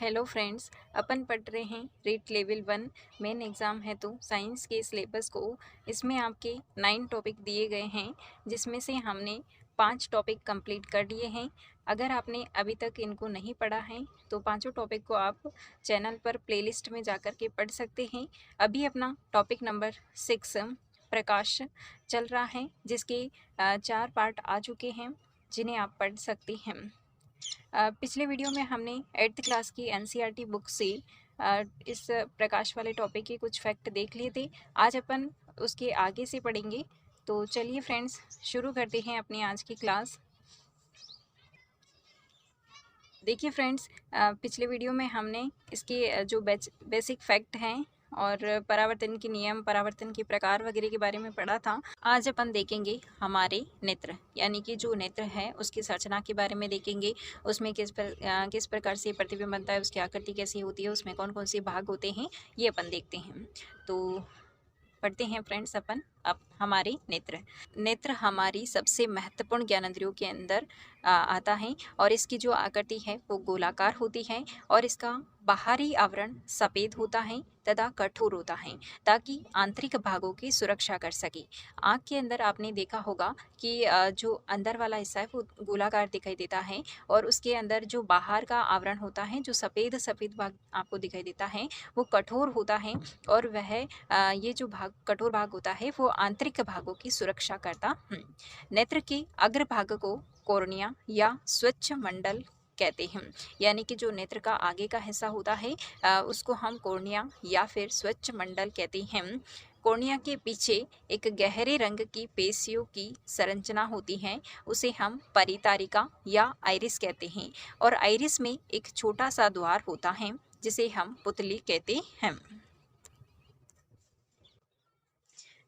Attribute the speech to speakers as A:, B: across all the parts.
A: Hello friends, अपन पढ़ रहे हैं रीट लेवल 1 मेन एग्ज़ाम है तो साइंस के सिलेबस को। इसमें आपके 9 टॉपिक दिए गए हैं, जिसमें से हमने 5 टॉपिक कंप्लीट कर लिए हैं। अगर आपने अभी तक इनको नहीं पढ़ा है तो पांचों टॉपिक को आप चैनल पर प्लेलिस्ट में जाकर के पढ़ सकते हैं। अभी अपना टॉपिक नंबर 6 प्रकाश चल रहा है, जिसके 4 पार्ट आ चुके हैं, जिन्हें आप पढ़ सकते हैं। पिछले वीडियो में हमने 8th क्लास की एनसीईआरटी बुक से इस प्रकाश वाले टॉपिक के कुछ फैक्ट देख लिए थे। आज अपन उसके आगे से पढ़ेंगे। तो चलिए फ्रेंड्स, शुरू करते हैं अपनी आज की क्लास। देखिए फ्रेंड्स, पिछले वीडियो में हमने इसके जो बेसिक फैक्ट हैं और परावर्तन के नियम, परावर्तन के प्रकार वगैरह के बारे में पढ़ा था। आज अपन देखेंगे हमारे नेत्र, यानी कि जो नेत्र है उसकी संरचना के बारे में देखेंगे। उसमें किस प्रकार से प्रतिबिंब बनता है, उसकी आकृति कैसी होती है, उसमें कौन कौन से भाग होते हैं, ये अपन देखते हैं। तो पढ़ते हैं फ्रेंड्स अपन। अब हमारे नेत्र नेत्र हमारी सबसे महत्वपूर्ण ज्ञानेंद्रियों के अंदर आता है, और इसकी जो आकृति है वो गोलाकार होती है, और इसका बाहरी आवरण सफ़ेद होता है तथा कठोर होता है, ताकि आंतरिक भागों की सुरक्षा कर सके। आँख के अंदर आपने देखा होगा कि जो अंदर वाला हिस्सा है वो गोलाकार दिखाई देता है, और उसके अंदर जो बाहर का आवरण होता है, जो सफ़ेद सफ़ेद भाग आपको दिखाई देता है, वो कठोर होता है। और वह ये जो भाग कठोर भाग होता है वो आंतरिक भागों की सुरक्षा करता। नेत्र के अग्र भाग को कॉर्निया या स्वच्छ मंडल कहते हैं, यानी कि जो नेत्र का आगे का हिस्सा होता है उसको हम कॉर्निया या फिर स्वच्छ मंडल कहते हैं। कॉर्निया के पीछे एक गहरे रंग की पेशियों की संरचना होती है, उसे हम परितारिका या आइरिस कहते हैं। और आइरिस में एक छोटा सा द्वार होता है, जिसे हम पुतली कहते हैं।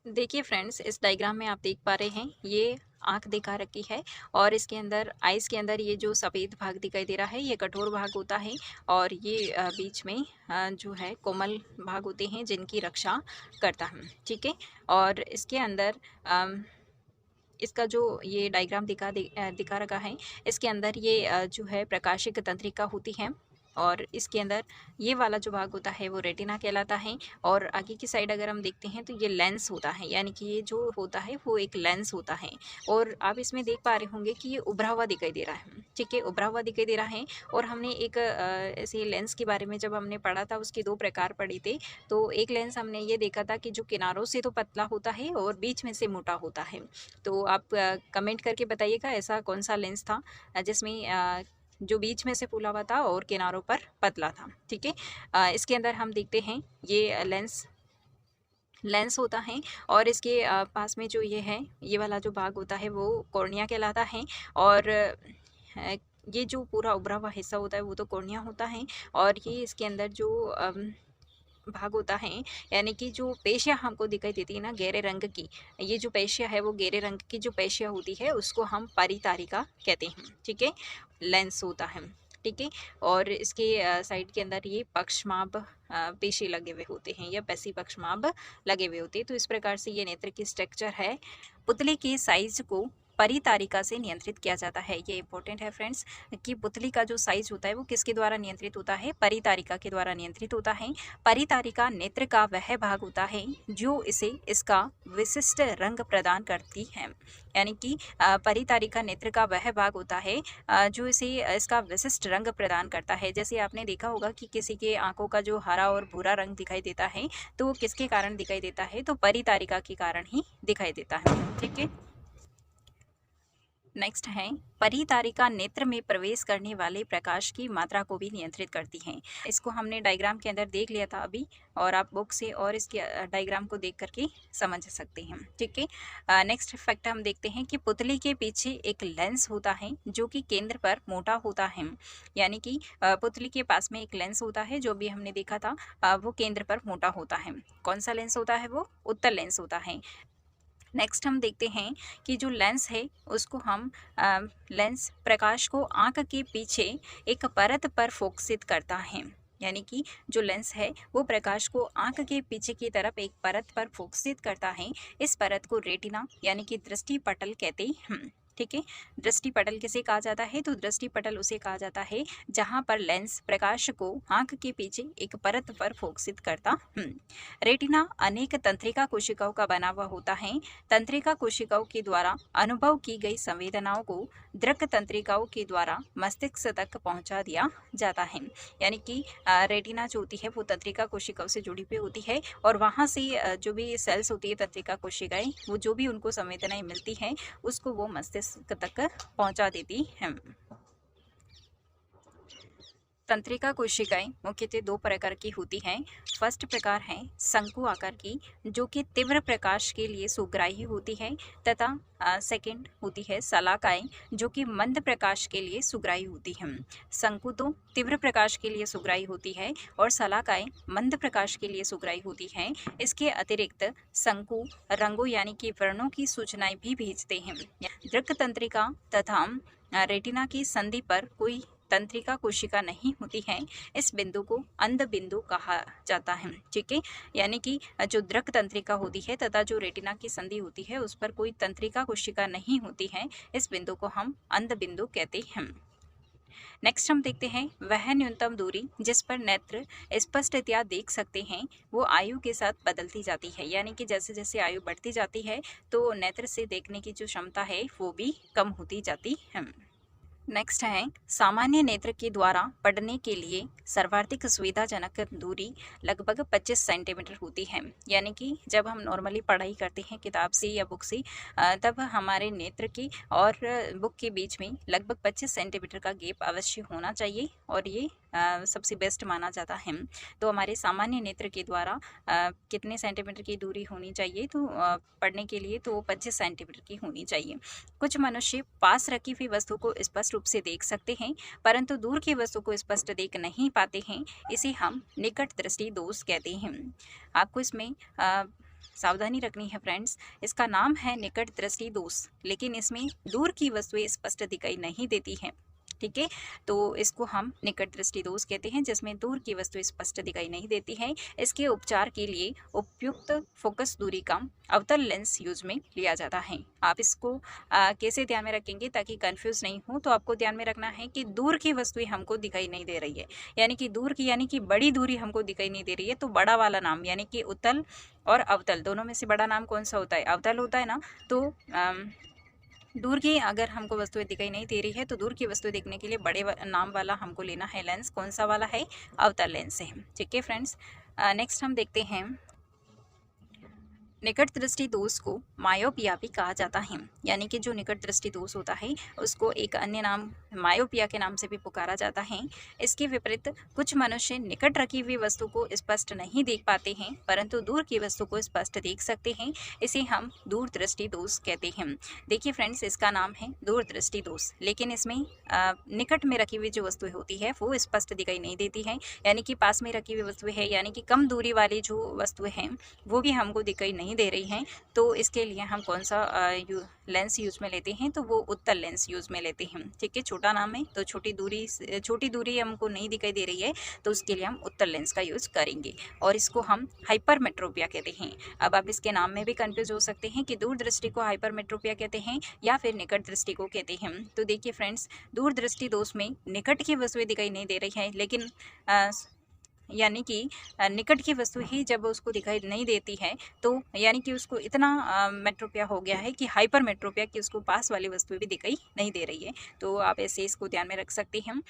A: देखिए फ्रेंड्स, इस डायग्राम में आप देख पा रहे हैं, ये आंख दिखा रखी है, और इसके अंदर आइस के अंदर ये जो सफ़ेद भाग दिखाई दे रहा है ये कठोर भाग होता है, और ये बीच में जो है कोमल भाग होते हैं जिनकी रक्षा करता है। ठीक है। और इसके अंदर इसका जो ये डायग्राम दिखा रखा है, इसके अंदर ये जो है प्रकाशिक तंत्रिका होती है, और इसके अंदर ये वाला जो भाग होता है वो रेटिना कहलाता है। और आगे की साइड अगर हम देखते हैं तो ये लेंस होता है, यानी कि ये जो होता है वो एक लेंस होता है। और आप इसमें देख पा रहे होंगे कि ये उभरा हुआ दिखाई दे रहा है। ठीक है, उभरा हुआ दिखाई दे रहा है। और हमने एक ऐसे लेंस के बारे में जब हमने पढ़ा था, उसके 2 प्रकार पढ़े थे। तो एक लेंस हमने ये देखा था कि जो किनारों से तो पतला होता है और बीच में से मोटा होता है। तो आप कमेंट करके बताइएगा ऐसा कौन सा लेंस था जिसमें जो बीच में से फूला हुआ था और किनारों पर पतला था। ठीक है। इसके अंदर हम देखते हैं ये लेंस होता है, और इसके पास में जो ये है, ये वाला जो भाग होता है वो कॉर्निया कहलाता है। और ये जो पूरा उभरा हुआ हिस्सा होता है वो तो कॉर्निया होता है। और ये इसके अंदर जो भाग होता है, यानी कि जो पेशियाँ हमको दिखाई देती है ना गहरे रंग की, ये जो पेशिया है वो गहरे रंग की जो पेशिया होती है उसको हम परितारिका कहते हैं। ठीक है, लेंस होता है। ठीक है। और इसके साइड के अंदर ये पक्षमाभ पेशी लगे हुए होते हैं, या पेशी पक्षमाभ लगे हुए होते हैं। तो इस प्रकार से ये नेत्र की स्ट्रक्चर है। पुतली के साइज को परितारिका से नियंत्रित किया जाता है। ये इंपॉर्टेंट है फ्रेंड्स, कि पुतली का जो साइज होता है वो किसके द्वारा नियंत्रित होता है, परितारिका के द्वारा नियंत्रित होता है। परितारिका नेत्र का वह भाग होता है जो इसे इसका विशिष्ट रंग प्रदान करती है, यानी कि परितारिका नेत्र का वह भाग होता है जो इसे इसका विशिष्ट रंग प्रदान करता है। जैसे आपने देखा होगा कि किसी के आंखों का जो हरा और भूरा रंग दिखाई देता है, तो वो किसके कारण दिखाई देता है, तो परितारिका के कारण ही दिखाई देता है। ठीक है। नेक्स्ट है, परितारिका नेत्र में प्रवेश करने वाले प्रकाश की मात्रा को भी नियंत्रित करती है। इसको हमने डायग्राम के अंदर देख लिया था अभी, और आप बुक से और इसके डायग्राम को देख करके समझ सकते हैं। ठीक है। नेक्स्ट फैक्ट हम देखते हैं कि पुतली के पीछे एक लेंस होता है जो कि केंद्र पर मोटा होता है, यानी कि पुतली के पास में एक लेंस होता है जो भी हमने देखा था, वो केंद्र पर मोटा होता है। कौन सा लेंस होता है, वो उत्तल लेंस होता है। नेक्स्ट हम देखते हैं कि जो लेंस है उसको हम लेंस प्रकाश को आँख के पीछे एक परत पर फोकसित करता है, यानी कि जो लेंस है वो प्रकाश को आँख के पीछे की तरफ एक परत पर फोकसित करता है। इस परत को रेटिना यानी कि दृष्टि पटल कहते हैं। ठीक है। दृष्टि पटल किसे कहा जाता है? तो दृष्टि पटल उसे कहा जाता है जहां पर लेंस प्रकाश को आंख के पीछे एक परत पर फोकसित करता। रेटिना अनेक तंत्रिका कोशिकाओं का बना हुआ होता है। तंत्रिका कोशिकाओं के द्वारा अनुभव की गई संवेदनाओं को दृक तंत्रिकाओं के द्वारा मस्तिष्क तक पहुंचा दिया जाता है। यानी कि रेटिना जो होती है वो तंत्रिका कोशिकाओं से जुड़ी हुई होती है और वहां से जो भी सेल्स होती है तंत्रिका कोशिकाएं, वो जो भी उनको संवेदनाएं मिलती हैं उसको वो मस्तिष्क तक पहुंचा देती हैं। तंत्रिका कोशिकाएं मुख्यतः दो प्रकार की होती हैं। फर्स्ट प्रकार है शंकु आकार की, जो कि तीव्र प्रकाश के लिए सुग्राही होती है, तथा सेकंड होती है शलाकाएं, जो कि मंद प्रकाश के लिए सुग्राही होती हैं। शंकु तो तीव्र प्रकाश के लिए सुग्राही होती है और शलाकाएं मंद प्रकाश के लिए सुग्राही होती हैं। इसके अतिरिक्त शंकु रंगों यानी कि वर्णों की सूचनाएं भी भेजते हैं। दृक तंत्रिका तथा रेटिना की संधि पर कोई तंत्रिका कोशिका नहीं होती है। इस बिंदु को अंध बिंदु कहा जाता है। ठीक है, यानी कि जो दृक तंत्रिका होती है तथा जो रेटिना की संधि होती है उस पर कोई तंत्रिका कोशिका नहीं होती है। इस बिंदु को हम अंध बिंदु कहते हैं। नेक्स्ट हम देखते हैं वह न्यूनतम दूरी जिस पर नेत्र स्पष्टतया देख सकते हैं वो आयु के साथ बदलती जाती है। यानी कि जैसे जैसे आयु बढ़ती जाती है तो नेत्र से देखने की जो क्षमता है वो भी कम होती जाती है। नेक्स्ट है सामान्य नेत्र के द्वारा पढ़ने के लिए सर्वाधिक सुविधाजनक दूरी लगभग 25 सेंटीमीटर होती है। यानी कि जब हम नॉर्मली पढ़ाई करते हैं किताब से या बुक से, तब हमारे नेत्र की और बुक के बीच में लगभग 25 सेंटीमीटर का गैप अवश्य होना चाहिए और ये सबसे बेस्ट माना जाता है। तो हमारे सामान्य नेत्र के द्वारा कितने सेंटीमीटर की दूरी होनी चाहिए? तो पढ़ने के लिए तो 25 सेंटीमीटर की होनी चाहिए। कुछ मनुष्य पास रखी हुई वस्तु को स्पष्ट रूप से देख सकते हैं परंतु दूर की वस्तु को स्पष्ट देख नहीं पाते हैं। इसे हम निकट दृष्टि दोष कहते हैं। आपको इसमें सावधानी रखनी है फ्रेंड्स, इसका नाम है निकट दृष्टि दोष, लेकिन इसमें दूर की वस्तुएं स्पष्ट दिखाई नहीं देती हैं। ठीक है, तो इसको हम निकट दृष्टि दोष कहते हैं जिसमें दूर की वस्तु स्पष्ट दिखाई नहीं देती है। इसके उपचार के लिए उपयुक्त फोकस दूरी का अवतल लेंस यूज में लिया जाता है। आप इसको कैसे ध्यान में रखेंगे ताकि कंफ्यूज नहीं हो? तो आपको ध्यान में रखना है कि दूर की वस्तुएं हमको दिखाई नहीं दे रही है, यानी कि दूर की यानी कि बड़ी दूरी हमको दिखाई नहीं दे रही है, तो बड़ा वाला नाम यानी कि उत्तल और अवतल दोनों में से बड़ा नाम कौन सा होता है? अवतल होता है ना। तो दूर की अगर हमको वस्तुएं दिखाई नहीं दे रही है तो दूर की वस्तुएं देखने के लिए बड़े नाम वाला हमको लेना है लेंस। कौन सा वाला है? अवतल लेंस है। ठीक है फ्रेंड्स, नेक्स्ट हम देखते हैं निकट दृष्टि दोष को मायोपिया भी कहा जाता है। यानी कि जो निकट दृष्टि दोष होता है उसको एक अन्य नाम मायोपिया के नाम से भी पुकारा जाता है। इसके विपरीत कुछ मनुष्य निकट रखी हुई वस्तु को स्पष्ट नहीं देख पाते हैं परंतु दूर की वस्तु को स्पष्ट देख सकते हैं। इसे हम दूर दृष्टि दोष कहते हैं। देखिए फ्रेंड्स, इसका नाम है दूर दृष्टि दोष, लेकिन इसमें निकट में रखी हुई जो वस्तुएं होती है वो स्पष्ट दिखाई नहीं देती है। यानी कि पास में रखी हुई वस्तुएं है यानी कि कम दूरी वाली जो वस्तुएं हैं वो भी हमको दिखाई नहीं दे रही हैं। तो इसके लिए हम कौन सा लेंस यूज में लेते हैं? तो वो उत्तल लेंस यूज में लेते हैं। ठीक है, छोटा नाम है तो छोटी दूरी हमको नहीं दिखाई दे रही है तो उसके लिए हम उत्तल लेंस का यूज करेंगे और इसको हम हाइपरमेट्रोपिया कहते हैं। अब आप इसके नाम में भी कंफ्यूज हो सकते हैं कि दूर दृष्टि को हाइपरमेट्रोपिया कहते हैं या फिर निकट दृष्टि को कहते हैं। तो देखिए फ्रेंड्स, दूर दृष्टि दोष में निकट की वस्तुएं दिखाई नहीं दे रही है, लेकिन यानी कि निकट की वस्तु ही जब उसको दिखाई नहीं देती है तो यानी कि उसको इतना मेट्रोपिया हो गया है कि हाइपर मेट्रोपिया कि उसको पास वाली वस्तु भी दिखाई नहीं दे रही है। तो आप ऐसे इसको ध्यान में रख सकते हैं।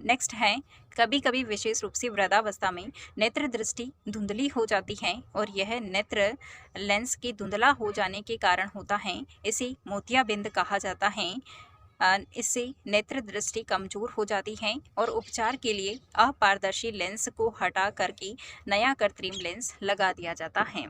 A: नेक्स्ट है कभी कभी विशेष रूप से वृद्धावस्था में नेत्र दृष्टि धुंधली हो जाती है और यह नेत्र लेंस के धुंधला हो जाने के कारण होता है। इसे मोतियाबिंद कहा जाता है। इससे नेत्र दृष्टि कमजोर हो जाती है और उपचार के लिए अपारदर्शी लेंस को हटा करके नया कृत्रिम लेंस लगा दिया जाता है।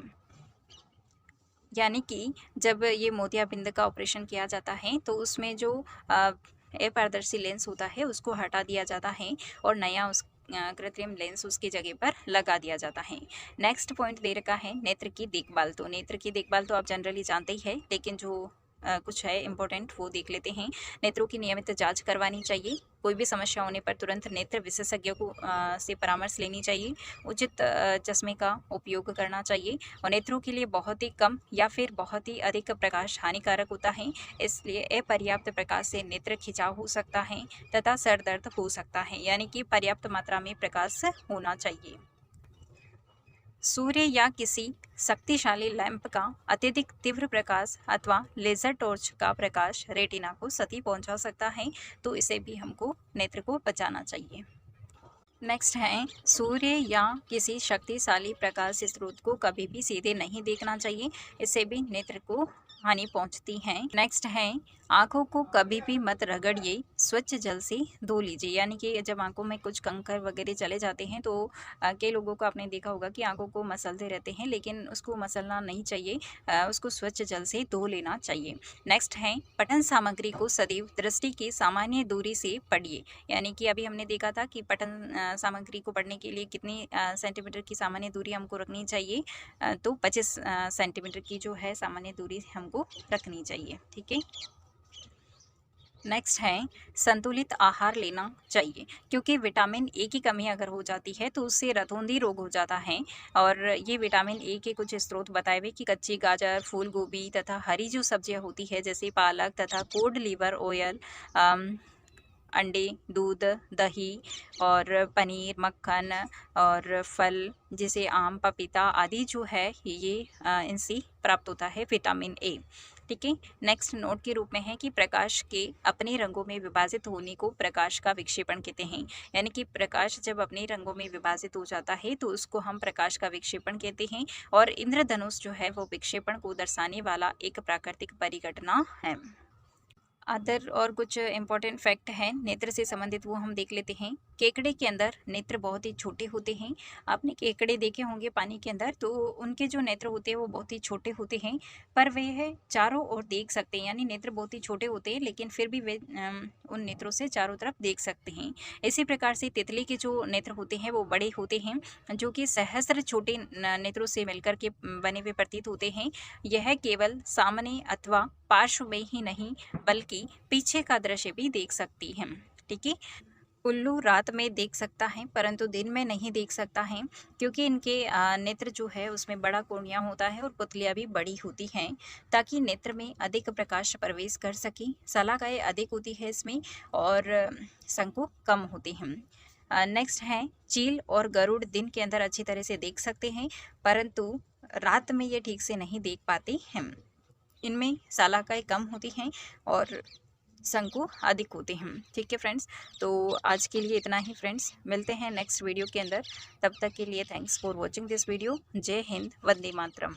A: यानी कि जब ये मोतियाबिंद का ऑपरेशन किया जाता है तो उसमें जो अपारदर्शी लेंस होता है उसको हटा दिया जाता है और नया कृत्रिम लेंस उसकी जगह पर लगा दिया जाता है। नेक्स्ट पॉइंट दे रखा है नेत्र की देखभाल। तो नेत्र की देखभाल तो आप जनरली जानते ही है, लेकिन जो कुछ है इम्पोर्टेंट, वो देख लेते हैं। नेत्रों की नियमित जांच करवानी चाहिए। कोई भी समस्या होने पर तुरंत नेत्र विशेषज्ञ को से परामर्श लेनी चाहिए। उचित चश्मे का उपयोग करना चाहिए और नेत्रों के लिए बहुत ही कम या फिर बहुत ही अधिक प्रकाश हानिकारक होता है, इसलिए अपर्याप्त प्रकाश से नेत्र खिंचाव हो सकता है तथा सर दर्द हो सकता है, यानी कि पर्याप्त मात्रा में प्रकाश होना चाहिए। सूर्य या किसी शक्तिशाली लैंप का अत्यधिक तीव्र प्रकाश अथवा लेजर टॉर्च का प्रकाश रेटिना को क्षति पहुंचा सकता है, तो इसे भी हमको नेत्र को बचाना चाहिए। नेक्स्ट है, सूर्य या किसी शक्तिशाली प्रकाश स्रोत को कभी भी सीधे नहीं देखना चाहिए, इससे भी नेत्र को हानि पहुंचती है। नेक्स्ट है, आंखों को कभी भी मत रगड़िए, स्वच्छ जल से धो लीजिए। यानी कि जब आंखों में कुछ कंकर वगैरह चले जाते हैं तो कई लोगों को आपने देखा होगा कि आंखों को मसलते रहते हैं, लेकिन उसको मसलना नहीं चाहिए, उसको स्वच्छ जल से धो लेना चाहिए। नेक्स्ट है, पठन सामग्री को सदैव दृष्टि की सामान्य दूरी से पढ़िए। यानी कि अभी हमने देखा था कि पठन सामग्री को पढ़ने के लिए कितनी सेंटीमीटर की सामान्य दूरी हमको रखनी चाहिए, तो 25 सेंटीमीटर की जो है सामान्य दूरी हमको रखनी चाहिए। ठीक है। नेक्स्ट है, संतुलित आहार लेना चाहिए, क्योंकि विटामिन ए की कमी अगर हो जाती है तो उससे रतौंधी रोग हो जाता है। और ये विटामिन ए के कुछ स्रोत बताए हुए कि कच्ची गाजर, फूल गोभी तथा हरी जो सब्जियां होती है जैसे पालक तथा कोड लिवर ऑयल, अंडे, दूध, दही और पनीर, मक्खन और फल जैसे आम, पपीता आदि जो है ये इनसे प्राप्त होता है विटामिन ए। ठीक है। नेक्स्ट नोट के रूप में है कि प्रकाश के अपने रंगों में विभाजित होने को प्रकाश का विक्षेपण कहते हैं। यानी कि प्रकाश जब अपने रंगों में विभाजित हो जाता है तो उसको हम प्रकाश का विक्षेपण कहते हैं। और इंद्रधनुष जो है वो विक्षेपण को दर्शाने वाला एक प्राकृतिक परिघटना है। अदर और कुछ इंपॉर्टेंट फैक्ट हैं नेत्र से संबंधित, वो हम देख लेते हैं। केकड़े के अंदर नेत्र बहुत ही छोटे होते हैं। आपने केकड़े देखे होंगे पानी के अंदर, तो उनके जो नेत्र होते हैं वो बहुत ही छोटे होते हैं, पर वे है चारों ओर देख सकते हैं। यानी नेत्र बहुत ही छोटे होते हैं लेकिन फिर भी वे उन नेत्रों से चारों तरफ देख सकते हैं। इसी प्रकार से तितली के जो नेत्र होते हैं वो बड़े होते हैं, जो कि सहस्त्र छोटे नेत्रों से मिलकर के बने हुए प्रतीत होते हैं। यह केवल सामने अथवा पार्श्व में ही नहीं बल्कि पीछे का दृश्य भी देख सकती है। ठीक है। उल्लू रात में देख सकता है परंतु दिन में नहीं देख सकता है, क्योंकि इनके नेत्र जो है उसमें बड़ा कोणिया होता है और पुतलियाँ भी बड़ी होती हैं, ताकि नेत्र में अधिक प्रकाश प्रवेश कर सके। शलाकाएँ अधिक होती है इसमें और शंकु कम होते हैं। नेक्स्ट है, चील और गरुड़ दिन के अंदर अच्छी तरह से देख सकते हैं, परंतु रात में ये ठीक से नहीं देख पाते हैं। इनमें शलाकाएँ कम होती हैं और शंकु अधिक होते हैं। ठीक है फ्रेंड्स, तो आज के लिए इतना ही फ्रेंड्स, मिलते हैं नेक्स्ट वीडियो के अंदर। तब तक के लिए thanks for watching this video. जय हिंद, वंदे मातरम।